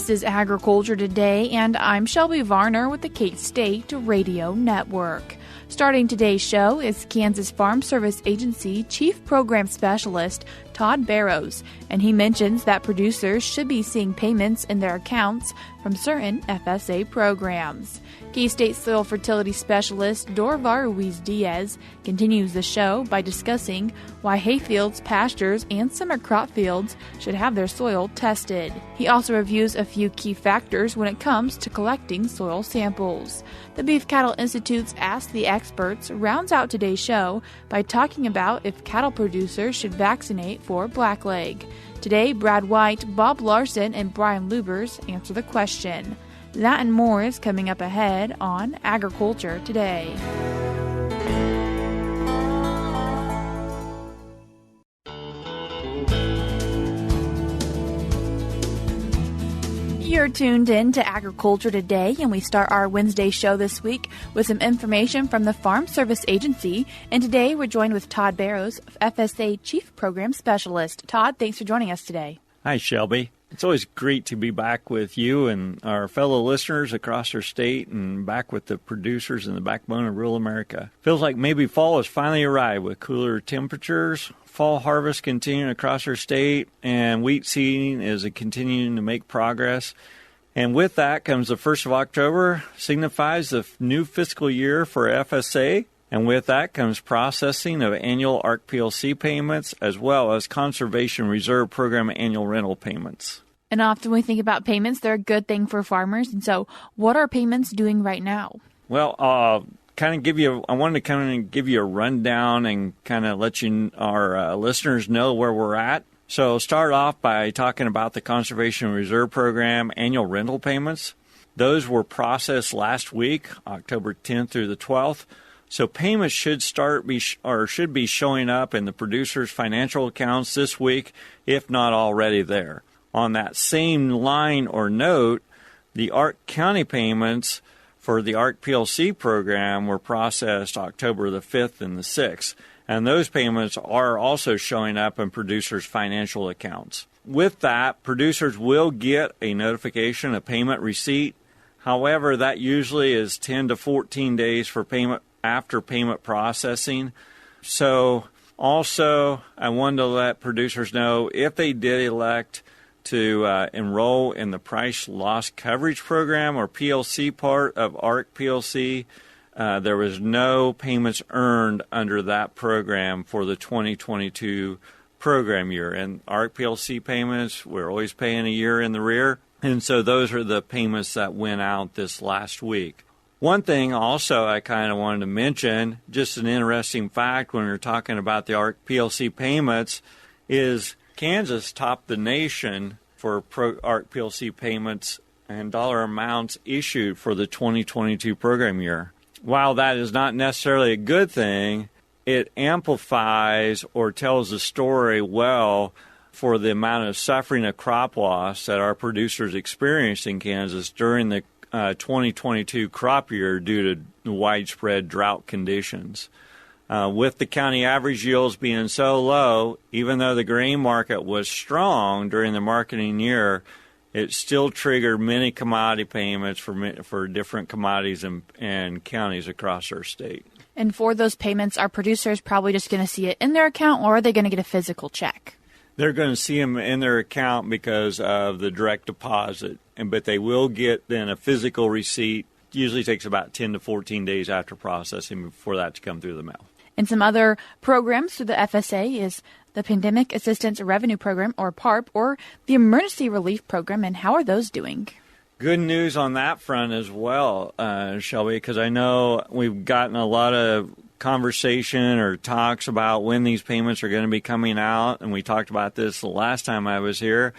This is Agriculture Today, and I'm Shelby Varner with the K-State Radio Network. Starting today's show is Kansas Farm Service Agency Chief Program Specialist Todd Barrows, and he mentions that producers should be seeing payments in their accounts from certain FSA programs. K-State Soil Fertility Specialist Dorivar Ruiz Diaz continues the show by discussing why hayfields, pastures, and summer crop fields should have their soil tested. He also reviews a few key factors when it comes to collecting soil samples. The Beef Cattle Institute's Ask the Experts rounds out today's show by talking about if cattle producers should vaccinate for blackleg. Today, Brad White, Bob Larson, and Brian Lubbers answer the question. That and more is coming up ahead on Agriculture Today. You're tuned in to Agriculture Today, and we start our Wednesday show this week with some information from the Farm Service Agency. And today we're joined with Todd Barrows, FSA Chief Program Specialist. Todd, thanks for joining us today. Hi, Shelby. It's always great to be back with you and our fellow listeners across our state and back with the producers and the backbone of rural America. Feels like maybe fall has finally arrived with cooler temperatures. Fall harvest continuing across our state, and wheat seeding is continuing to make progress. And with that comes the 1st of October, signifies the new fiscal year for FSA. And with that comes processing of annual ARC PLC payments, as well as Conservation Reserve Program annual rental payments. And often we think about payments, they're a good thing for farmers. And so what are payments doing right now? Well, I wanted to kind of give you a rundown and kind of let our listeners know where we're at. So start off by talking about the Conservation Reserve Program annual rental payments. Those were processed last week, October 10th through the 12th. So payments should be showing up in the producer's financial accounts this week, if not already there. On that same line or note, the ARC County payments for the ARC PLC program were processed October the 5th and the 6th, and those payments are also showing up in producers' financial accounts. With that, producers will get a notification of payment receipt. However, that usually is 10 to 14 days for payment after payment processing. So also, I wanted to let producers know if they did elect to enroll in the Price Loss Coverage Program or PLC part of ARC PLC, there was no payments earned under that program for the 2022 program year. And ARC PLC payments, we're always paying a year in the rear, and so those are the payments that went out this last week. One thing also I kind of wanted to mention, just an interesting fact when we're talking about the ARC PLC payments, is Kansas topped the nation for ARC PLC payments and dollar amounts issued for the 2022 program year. While that is not necessarily a good thing, it amplifies or tells the story well for the amount of suffering of crop loss that our producers experienced in Kansas during the 2022 crop year due to widespread drought conditions. With the county average yields being so low, even though the grain market was strong during the marketing year, it still triggered many commodity payments for different commodities and counties across our state. And for those payments, are producers probably just going to see it in their account, or are they going to get a physical check? They're going to see them in their account because of the direct deposit, but they will get then a physical receipt. Usually takes about 10 to 14 days after processing for that to come through the mail. And some other programs through the FSA is the Pandemic Assistance Revenue Program, or PARP, or the Emergency Relief Program, and how are those doing? Good news on that front as well, Shelby, because I know we've gotten a lot of conversation or talks about when these payments are going to be coming out, and we talked about this the last time I was here.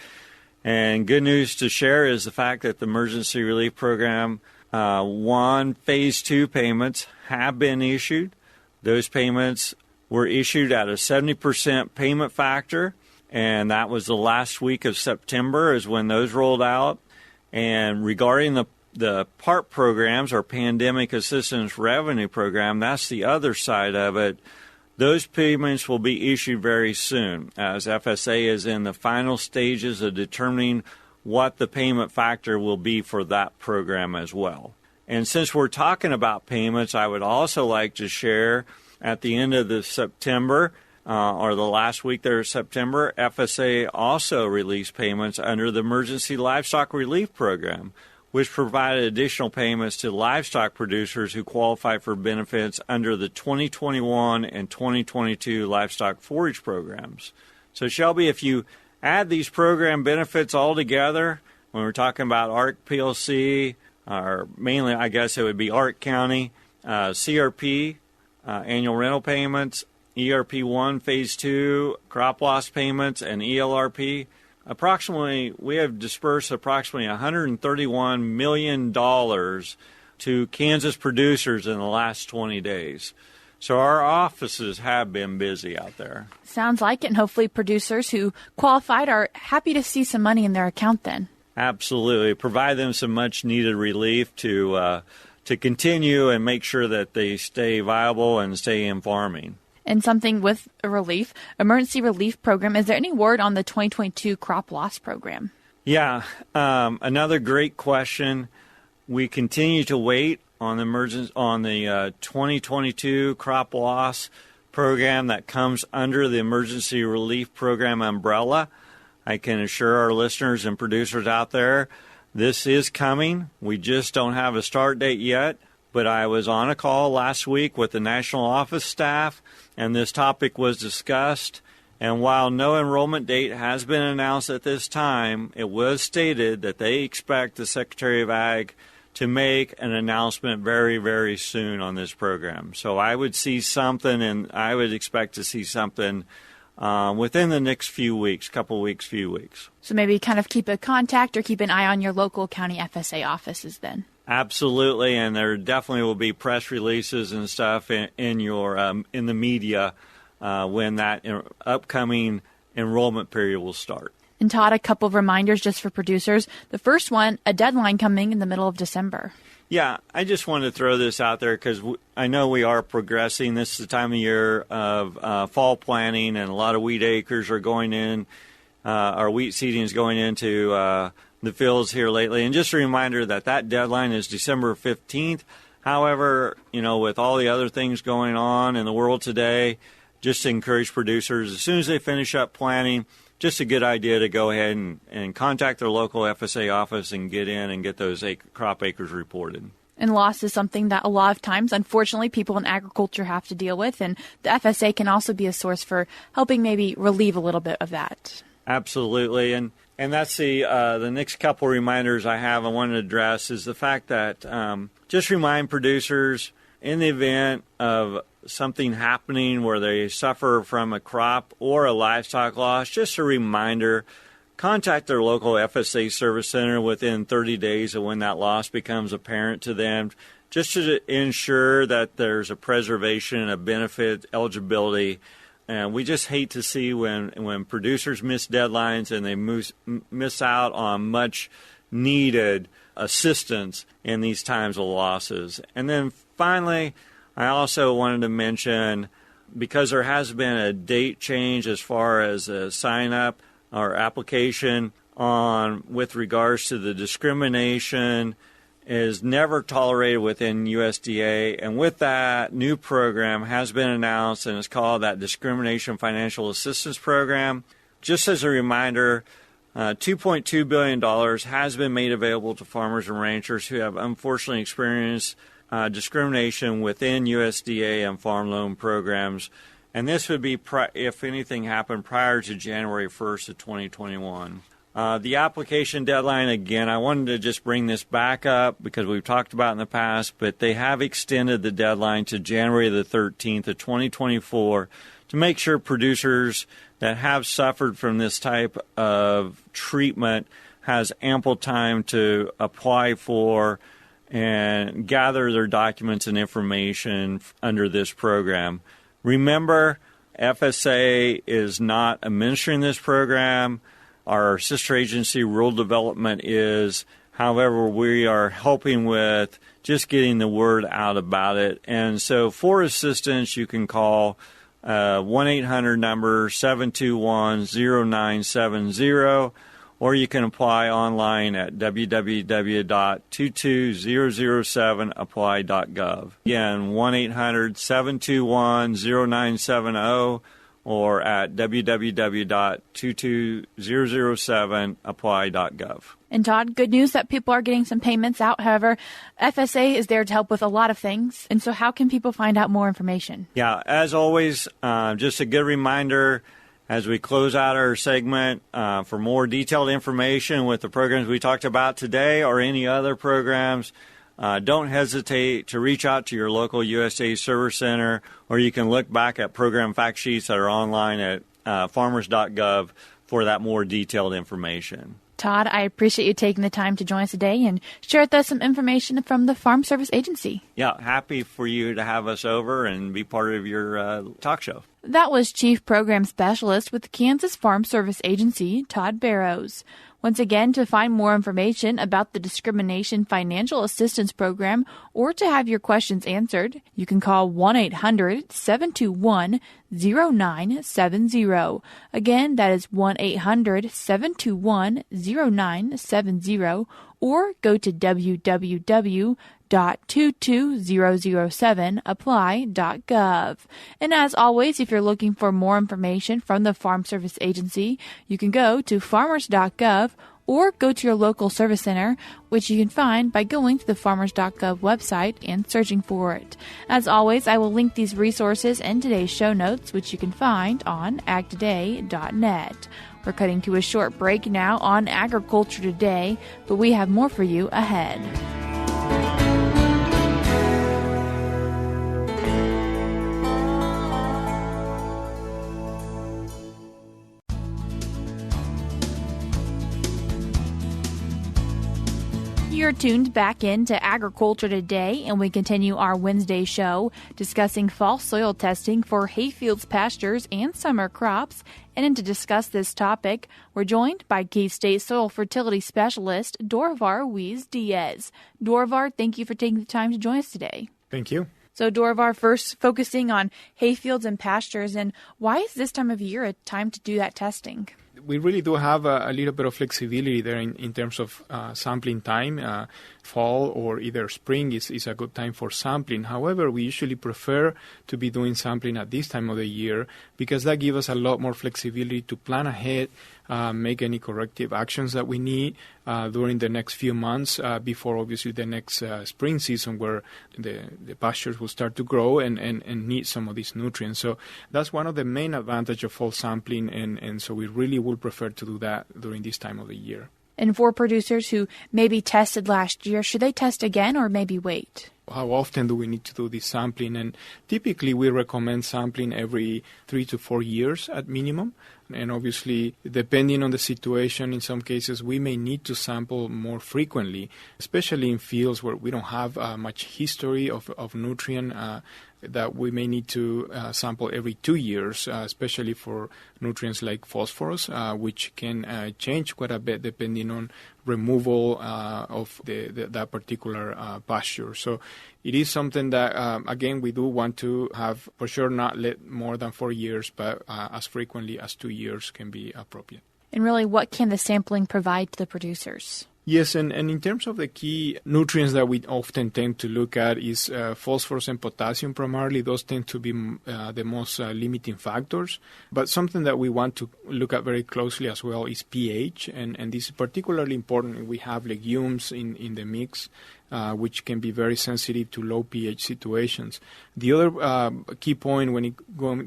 And good news to share is the fact that the Emergency Relief Program Phase 2 payments have been issued. Those payments were issued at a 70% payment factor, and that was the last week of September is when those rolled out. And regarding the PARP programs, or Pandemic Assistance Revenue Program, that's the other side of it. Those payments will be issued very soon, as FSA is in the final stages of determining what the payment factor will be for that program as well. And since we're talking about payments, I would also like to share at the end of the September, or the last week there of September, FSA also released payments under the Emergency Livestock Relief Program, which provided additional payments to livestock producers who qualify for benefits under the 2021 and 2022 livestock forage programs. So, Shelby, if you add these program benefits all together, when we're talking about ARC PLC, or mainly I guess it would be ARC County, CRP, annual rental payments, ERP1 Phase 2, crop loss payments, and ELRP, we have dispersed approximately $131 million to Kansas producers in the last 20 days. So our offices have been busy out there. Sounds like it, and hopefully producers who qualified are happy to see some money in their account then. Absolutely. Provide them some much-needed relief to continue and make sure that they stay viable and stay in farming. And something with a emergency relief program, is there any word on the 2022 crop loss program? Yeah, another great question. We continue to wait on the 2022 crop loss program that comes under the emergency relief program umbrella. I can assure our listeners and producers out there, this is coming. We just don't have a start date yet, but I was on a call last week with the national office staff, and this topic was discussed. And while no enrollment date has been announced at this time, it was stated that they expect the Secretary of Ag to make an announcement very, very soon on this program. So I would see something, and I would expect to see something within the next few weeks. So maybe kind of keep a contact or keep an eye on your local county FSA offices then. Absolutely, and there definitely will be press releases and stuff in the media when that upcoming enrollment period will start. And Todd, a couple of reminders just for producers. The first one, a deadline coming in the middle of December. Yeah, I just wanted to throw this out there because I know we are progressing. This is the time of year of fall planting, and a lot of wheat acres are going in. Our wheat seeding is going into the fields here lately. And just a reminder that deadline is December 15th. However, with all the other things going on in the world today, just to encourage producers, as soon as they finish up planting, just a good idea to go ahead and contact their local FSA office and get in and get those crop acres reported. And loss is something that a lot of times, unfortunately, people in agriculture have to deal with, and the FSA can also be a source for helping maybe relieve a little bit of that. Absolutely, and that's the next couple reminders I wanted to address is the fact that just remind producers in the event of something happening where they suffer from a crop or a livestock loss, just a reminder, contact their local FSA service center within 30 days of when that loss becomes apparent to them, just to ensure that there's a preservation of benefit eligibility. And we just hate to see when producers miss deadlines and they miss out on much needed assistance in these times of losses. And then finally, I also wanted to mention, because there has been a date change as far as a sign-up or application with regards to the discrimination is never tolerated within USDA. And with that, new program has been announced, and it's called that Discrimination Financial Assistance Program. Just as a reminder, $2.2 billion has been made available to farmers and ranchers who have unfortunately experienced discrimination within USDA and farm loan programs. And this would be if anything happened prior to January 1st of 2021. The application deadline, again, I wanted to just bring this back up because we've talked about it in the past, but they have extended the deadline to January the 13th of 2024 to make sure producers that have suffered from this type of treatment has ample time to apply for and gather their documents and information under this program. Remember, FSA is not administering this program. Our sister agency, Rural Development, is. However, we are helping with just getting the word out about it. And so for assistance, you can call 1-800 number 721-0970, or you can apply online at www.22007apply.gov. Again, 1-800-721-0970 or at www.22007apply.gov. And Todd, good news that people are getting some payments out. However, FSA is there to help with a lot of things. And so how can people find out more information? Yeah, as always, just a good reminder as we close out our segment, for more detailed information with the programs we talked about today or any other programs, don't hesitate to reach out to your local USDA Service Center, or you can look back at program fact sheets that are online at Farmers.gov for that more detailed information. Todd, I appreciate you taking the time to join us today and share with us some information from the Farm Service Agency. Yeah, happy for you to have us over and be part of your talk show. That was Chief Program Specialist with the Kansas Farm Service Agency, Todd Barrows. Once again, to find more information about the Discrimination Financial Assistance Program or to have your questions answered, you can call 1-800-721-0970. Again, that is 1-800-721-0970, or go to www.22007apply.gov. And as always, if you're looking for more information from the Farm Service Agency, you can go to Farmers.gov or go to your local service center, which you can find by going to the Farmers.gov website and searching for it. As always, I will link these resources in today's show notes, which you can find on agtoday.net. We're cutting to a short break now on Agriculture Today, but we have more for you ahead. You're tuned back into Agriculture Today, and we continue our Wednesday show discussing fall soil testing for Hayfields, pastures, and summer crops. And to discuss this topic, we're joined by K-State Soil Fertility Specialist Dorivar Ruiz Diaz. Dorivar, thank you for taking the time to join us today. Thank you. So, Dorivar, first focusing on hayfields and pastures, and why is this time of year a time to do that testing? We really do have a little bit of flexibility there in terms of sampling time. Fall or either spring is a good time for sampling. However, we usually prefer to be doing sampling at this time of the year because that gives us a lot more flexibility to plan ahead, make any corrective actions that we need during the next few months before obviously the next spring season where the pastures will start to grow and need some of these nutrients. So that's one of the main advantages of fall sampling, and so we really would prefer to do that during this time of the year. And for producers who maybe tested last year, should they test again or maybe wait? How often do we need to do this sampling? And typically we recommend sampling every 3 to 4 years at minimum. And obviously, depending on the situation, in some cases we may need to sample more frequently, especially in fields where we don't have much history of nutrient that we may need to sample every 2 years, especially for nutrients like phosphorus, which can change quite a bit depending on removal of that particular pasture. So it is something that, again, we do want to have, for sure, not let more than 4 years, but as frequently as 2 years can be appropriate. And really, what can the sampling provide to the producers? Yes, and in terms of the key nutrients that we often tend to look at is phosphorus and potassium primarily. Those tend to be the most limiting factors. But something that we want to look at very closely as well is pH, and this is particularly important if we have legumes in the mix, which can be very sensitive to low pH situations. The other key point when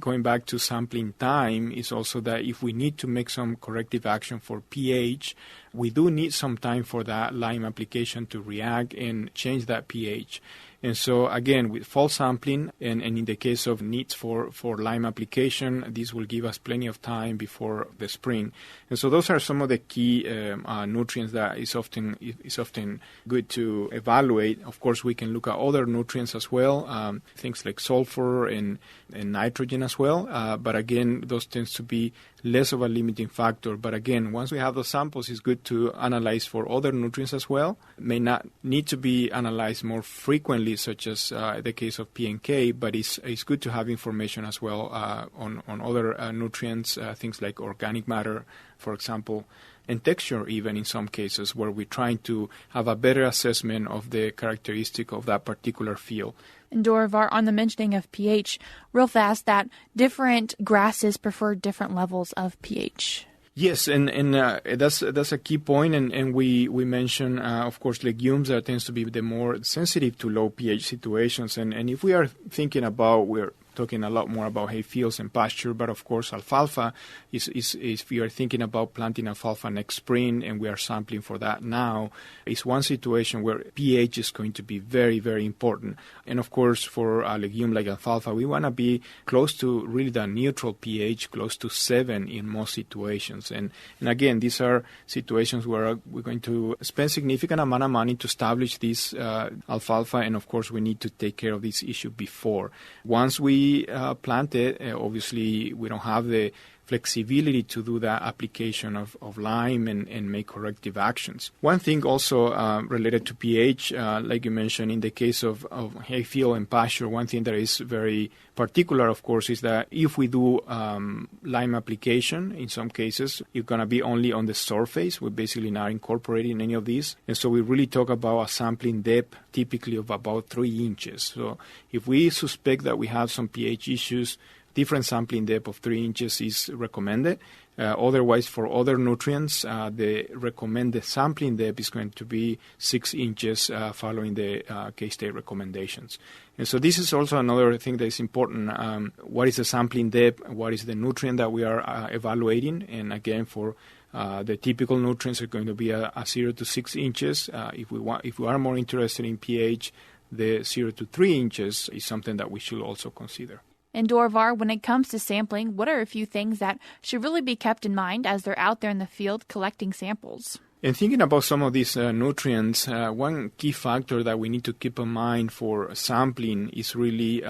going back to sampling time is also that if we need to make some corrective action for pH, we do need some time for that lime application to react and change that pH. And so, again, with fall sampling and in the case of needs for lime application, this will give us plenty of time before the spring. And so those are some of the key nutrients that is often good to evaluate. Of course, we can look at other nutrients as well, things like sulfur and nitrogen as well. But again, those tends to be less of a limiting factor. But again, once we have those samples, it's good to analyze for other nutrients as well. May not need to be analyzed more frequently only such as the case of P and K, but it's good to have information as well on other nutrients, things like organic matter, for example, and texture even in some cases, where we're trying to have a better assessment of the characteristic of that particular field. And Dorivar, on the mentioning of pH, real fast, that different grasses prefer different levels of pH. Yes, and that's a key point, and we mentioned, of course, legumes that tends to be the more sensitive to low pH situations, and if we are thinking about, we're talking a lot more about Hayfields and pasture, but of course alfalfa is if we are thinking about planting alfalfa next spring and we are sampling for that now, is one situation where pH is going to be very, very important. And of course for a legume like alfalfa, we want to be close to really the neutral pH, close to 7 in most situations. And again, these are situations where we're going to spend significant amount of money to establish this alfalfa, and of course we need to take care of this issue before. Once we plant it, obviously we don't have the flexibility to do that application of lime and make corrective actions. One thing also related to pH, like you mentioned, in the case of hayfield and pasture, one thing that is very particular, of course, is that if we do lime application, in some cases, it's going to be only on the surface. We're basically not incorporating any of these. And so we really talk about a sampling depth typically of about 3 inches. So if we suspect that we have some pH issues, different sampling depth of 3 inches is recommended. Otherwise, for other nutrients, the recommended sampling depth is going to be 6 inches following the K-State recommendations. And so this is also another thing that is important. What is the sampling depth? What is the nutrient that we are evaluating? And again, for the typical nutrients are going to be a 0 to 6 inches. If we are more interested in pH, the 0 to 3 inches is something that we should also consider. And Dorivar, when it comes to sampling, what are a few things that should really be kept in mind as they're out there in the field collecting samples? And thinking about some of these nutrients, one key factor that we need to keep in mind for sampling is really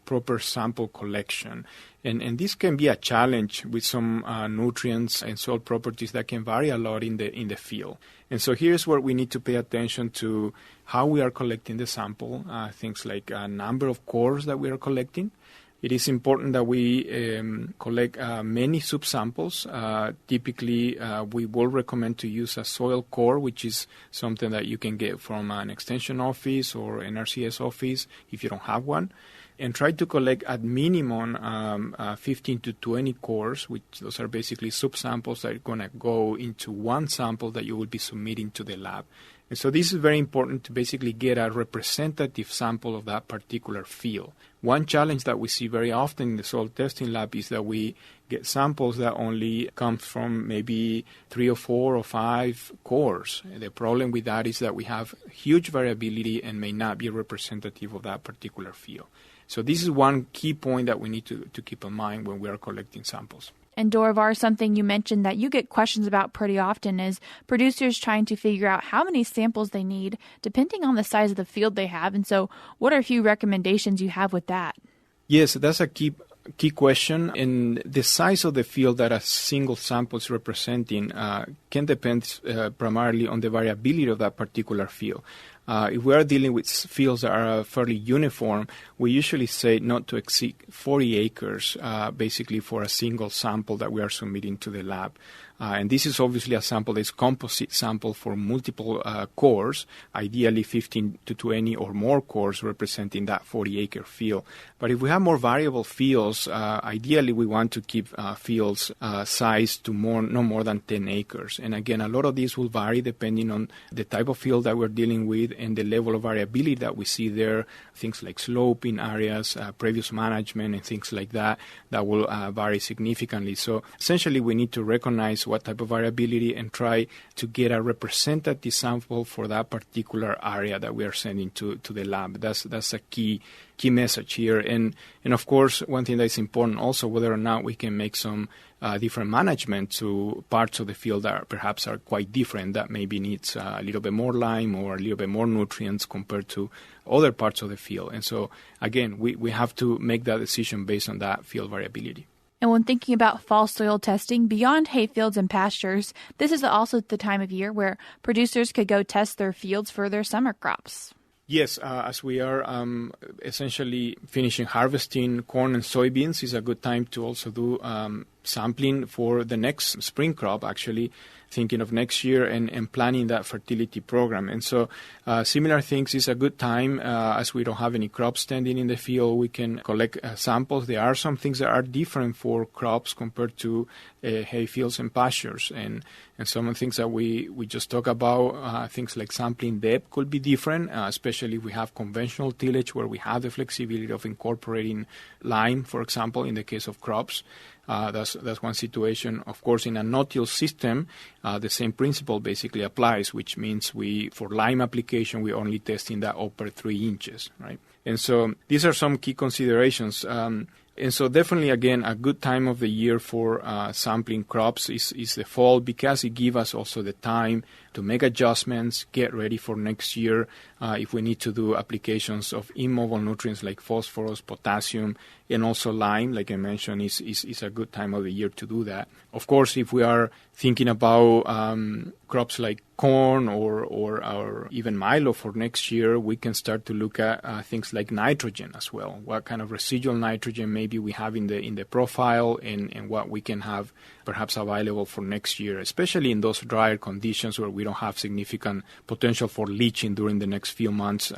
proper sample collection. And this can be a challenge with some nutrients and soil properties that can vary a lot in the field. And so here's where we need to pay attention to how we are collecting the sample, things like number of cores that we are collecting. It is important that we collect many subsamples. Typically, we will recommend to use a soil core, which is something that you can get from an extension office or NRCS office if you don't have one. And try to collect at minimum 15 to 20 cores, which those are basically subsamples that are going to go into one sample that you will be submitting to the lab. And so this is very important to basically get a representative sample of that particular field. One challenge that we see very often in the soil testing lab is that we get samples that only come from maybe 3 or 4 or 5 cores. The problem with that is that we have huge variability and may not be representative of that particular field. So this is one key point that we need to keep in mind when we are collecting samples. And Dorivar, something you mentioned that you get questions about pretty often is producers trying to figure out how many samples they need depending on the size of the field they have. And so what are a few recommendations you have with that? Yes, that's a key question. And the size of the field that a single sample is representing can depend primarily on the variability of that particular field. If we are dealing with fields that are fairly uniform, we usually say not to exceed 40 acres, basically for a single sample that we are submitting to the lab. And this is obviously a sample that's composite sample for multiple cores, ideally 15 to 20 or more cores representing that 40-acre field. But if we have more variable fields, ideally we want to keep fields size to no more than 10 acres. And again, a lot of these will vary depending on the type of field that we're dealing with and the level of variability that we see there, things like sloping areas, previous management, and things like that will vary significantly. So essentially we need to recognize what type of variability and try to get a representative sample for that particular area that we are sending to the lab. That's a key message here. And of course, one thing that is important also, whether or not we can make some different management to parts of the field that perhaps are quite different, that maybe needs a little bit more lime or a little bit more nutrients compared to other parts of the field. And so, again, we have to make that decision based on that field variability. And when thinking about fall soil testing, beyond hayfields and pastures, this is also the time of year where producers could go test their fields for their summer crops. Yes, as we are essentially finishing harvesting corn and soybeans, is a good time to also do sampling for the next spring crop, actually, thinking of next year and planning that fertility program. And so similar things is a good time. As we don't have any crops standing in the field, we can collect samples. There are some things that are different for crops compared to hayfields and pastures. And some of the things that we just talk about, things like sampling depth could be different, especially if we have conventional tillage where we have the flexibility of incorporating lime, for example, in the case of crops. That's one situation. Of course, in a no-till system, the same principle basically applies, which means for lime application, we're only testing that upper 3 inches, right? And so these are some key considerations. And so definitely, again, a good time of the year for sampling crops is the fall, because it gives us also the time to make adjustments, get ready for next year. If we need to do applications of immobile nutrients like phosphorus, potassium, and also lime, like I mentioned, is a good time of the year to do that. Of course, if we are thinking about crops like corn or even milo for next year, we can start to look at things like nitrogen as well. What kind of residual nitrogen maybe we have in the profile, and what we can have perhaps available for next year, especially in those drier conditions where we don't have significant potential for leaching during the next few months.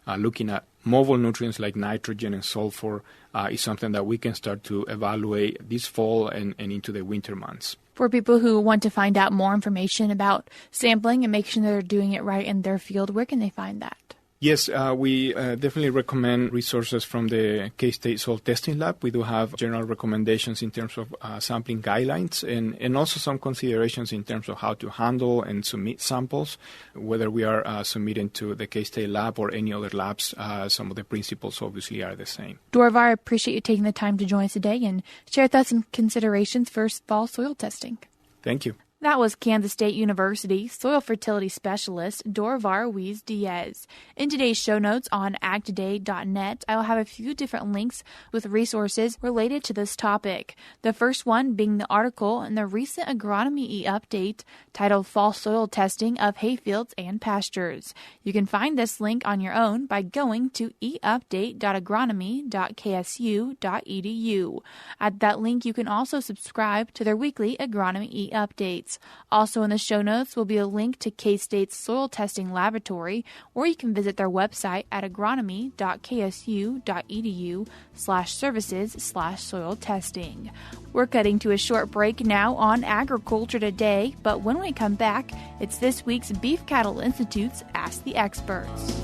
Looking at mobile nutrients like nitrogen and sulfur is something that we can start to evaluate this fall and into the winter months. For people who want to find out more information about sampling and make sure they're doing it right in their field, where can they find that? Yes, we definitely recommend resources from the K-State Soil Testing Lab. We do have general recommendations in terms of sampling guidelines and also some considerations in terms of how to handle and submit samples, whether we are submitting to the K-State Lab or any other labs. Some of the principles obviously are the same. Dorivar, I appreciate you taking the time to join us today and share with us some considerations for fall soil testing. Thank you. That was Kansas State University soil fertility specialist Dorivar Ruiz Diaz. In today's show notes on agtoday.net, I will have a few different links with resources related to this topic. The first one being the article in the recent Agronomy e-update titled Fall Soil Testing of Hayfields and Pastures. You can find this link on your own by going to eupdate.agronomy.ksu.edu. At that link, you can also subscribe to their weekly agronomy e-updates. Also in the show notes will be a link to K-State's soil testing laboratory, or you can visit their website at agronomy.ksu.edu/services/soil testing. We're cutting to a short break now on Agriculture Today, but when we come back, it's this week's Beef Cattle Institute's Ask the Experts.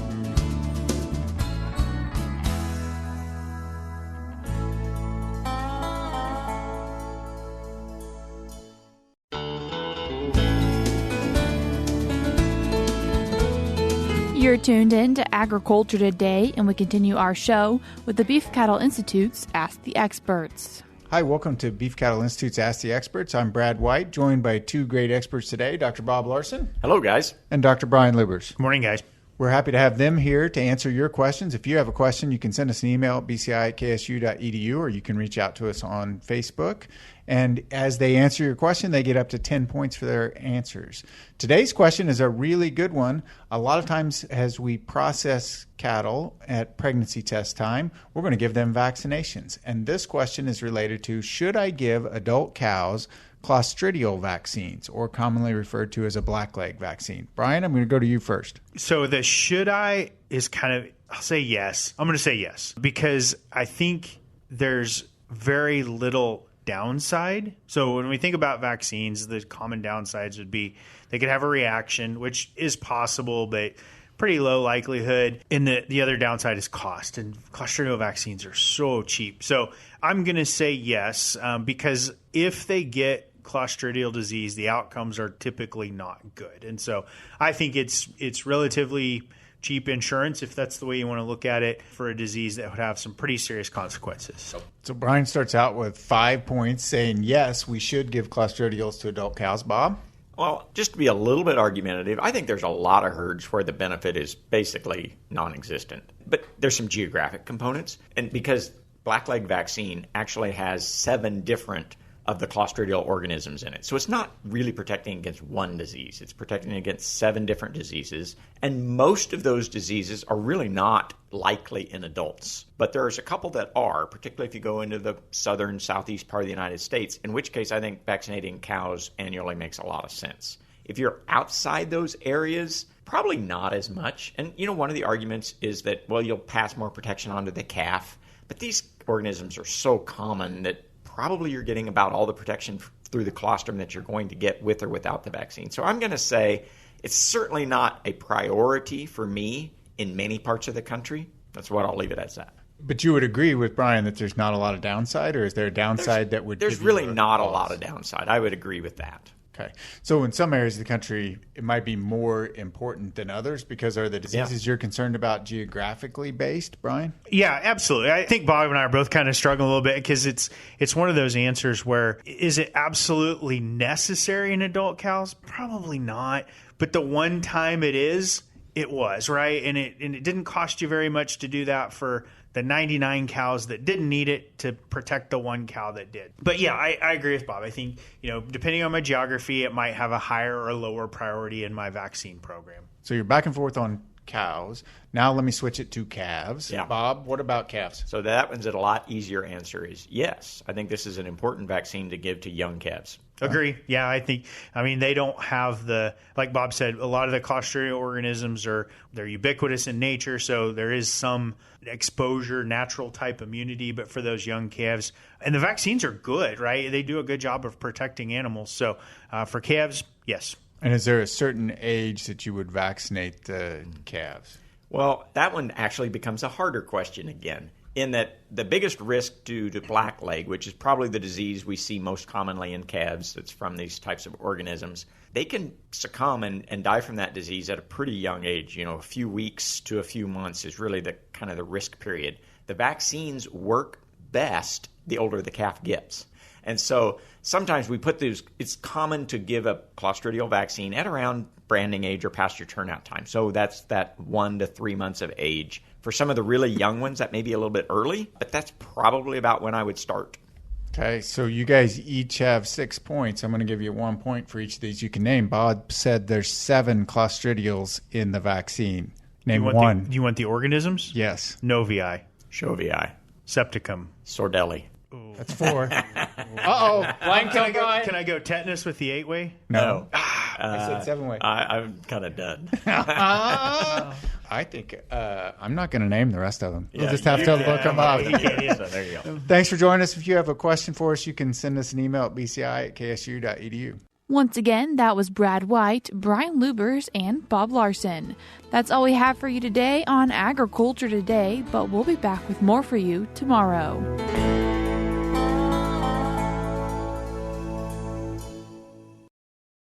You're tuned in to Agriculture Today, and we continue our show with the Beef Cattle Institute's Ask the Experts. Hi, welcome to Beef Cattle Institute's Ask the Experts. I'm Brad White, joined by two great experts today, Dr. Bob Larson. Hello, guys. And Dr. Brian Lubbers. Good morning, guys. We're happy to have them here to answer your questions. If you have a question, you can send us an email at bci@ksu.edu, or you can reach out to us on Facebook. And as they answer your question, they get up to 10 points for their answers. Today's question is a really good one. A lot of times as we process cattle at pregnancy test time, we're going to give them vaccinations. And this question is related to, should I give adult cows clostridial vaccines, or commonly referred to as a blackleg vaccine? Brian, I'm going to go to you first. So the should I is kind of, I'll say yes. I'm going to say yes, because I think there's very little downside. So when we think about vaccines, the common downsides would be they could have a reaction, which is possible, but pretty low likelihood. And the other downside is cost. And clostridial vaccines are so cheap. So I'm going to say yes, because if they get clostridial disease, the outcomes are typically not good. And so I think it's relatively cheap insurance, if that's the way you want to look at it, for a disease that would have some pretty serious consequences. So Brian starts out with 5 points saying, yes, we should give clostridials to adult cows. Bob? Well, just to be a little bit argumentative, I think there's a lot of herds where the benefit is basically non-existent. But there's some geographic components. And because Blackleg Vaccine actually has 7 different of the clostridial organisms in it. So it's not really protecting against one disease. It's protecting against 7 different diseases. And most of those diseases are really not likely in adults. But there's a couple that are, particularly if you go into the southern, southeast part of the United States, in which case I think vaccinating cows annually makes a lot of sense. If you're outside those areas, probably not as much. And, one of the arguments is that, well, you'll pass more protection onto the calf. But these organisms are so common that probably you're getting about all the protection through the colostrum that you're going to get with or without the vaccine. So I'm going to say it's certainly not a priority for me in many parts of the country. That's what I'll leave it as that. But you would agree with Brian that there's not a lot of downside, or is there a downside that would? There's really not a lot of downside. I would agree with that. Okay. So in some areas of the country, it might be more important than others because are the diseases you're concerned about geographically based, Brian? Yeah, absolutely. I think Bob and I are both kind of struggling a little bit because it's one of those answers where is it absolutely necessary in adult cows? Probably not. But the one time it was, right? And it didn't cost you very much to do that for the 99 cows that didn't need it to protect the one cow that did. But yeah, I agree with Bob. I think, depending on my geography, it might have a higher or lower priority in my vaccine program. So you're back and forth on cows. Now let me switch it to calves. Yeah. Bob, what about calves? So that one's a lot easier answer is yes. I think this is an important vaccine to give to young calves. Agree. Yeah, they don't have like Bob said, a lot of the clostridial organisms they're ubiquitous in nature, so there is some exposure, natural type immunity, but for those young calves, and the vaccines are good, right? They do a good job of protecting animals. So for calves, yes. And is there a certain age that you would vaccinate the calves? Well, that one actually becomes a harder question again, in that the biggest risk due to blackleg, which is probably the disease we see most commonly in calves that's from these types of organisms, they can succumb and die from that disease at a pretty young age. A few weeks to a few months is really the kind of the risk period. The vaccines work best the older the calf gets. And so sometimes we put these, it's common to give a clostridial vaccine at around branding age or pasture turnout time. So that's that 1 to 3 months of age. For some of the really young ones, that may be a little bit early, but that's probably about when I would start. Okay, so you guys each have 6 points. I'm going to give you 1 point for each of these you can name. Bob said there's 7 clostridials in the vaccine. Name one. Do you want the organisms? Yes. Novii. Chovii. Septicum. Sordelli. That's 4. Uh-oh. Can I go tetanus with the 8-way? No. I said 7-way. I'm kind of done. I think I'm not going to name the rest of them. We'll just have to look them up. So there you go. Thanks for joining us. If you have a question for us, you can send us an email at bci@ksu.edu. Once again, that was Brad White, Brian Lubbers, and Bob Larson. That's all we have for you today on Agriculture Today, but we'll be back with more for you tomorrow.